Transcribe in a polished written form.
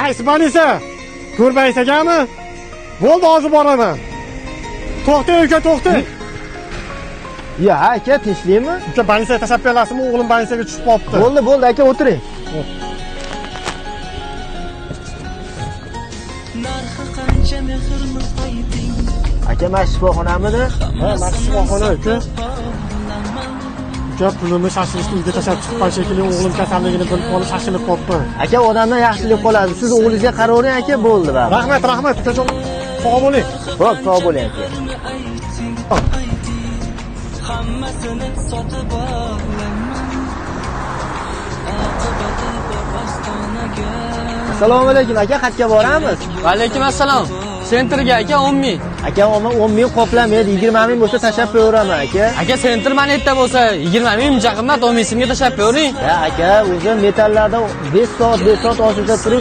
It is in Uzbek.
Qaysi bo'lsa? Ko'rmaysagami? Bo'ldi, hozir boraman. To'xtang uka, to'xtang. Ya, aka, tinchlikmi? Uka, bansaga tashab belasizmi? O'g'lim bansaga tushib qolibdi. Bo'ldi, aka, o'tiring. Aka, mana shifoxonamidi? Ha, mana shifoxona uka. Uka, pulimni shashilishga uyga tashab chiqqan shekilli, o'g'lim kasalligini bilib qolib shashilib qolibman. Aka, odamdan yaxshilik qoladi. Siz o'g'lingizga qaravering, aka, bo'ldi bari. Rahmat, ukajon. Sog' bo'ling. Xo'p, sog' bo'ling, aka. Hammasini sotib olaman. Oqibati bor ostonaga. Assalomu alaykum, aka, xatga boramiz. Va alaykum assalom. Sentrga aka 10 ming. Aka, 10 ming qoplamaydi, 20 ming bo'lsa tashab qo'yaveraman, aka. Aka sentr mana yerda bo'lsa 20 ming uncha qimmat, 10 ming so'mga tashab qo'ying. Ya, aka, o'zi metallarda 5 soat ostida turing.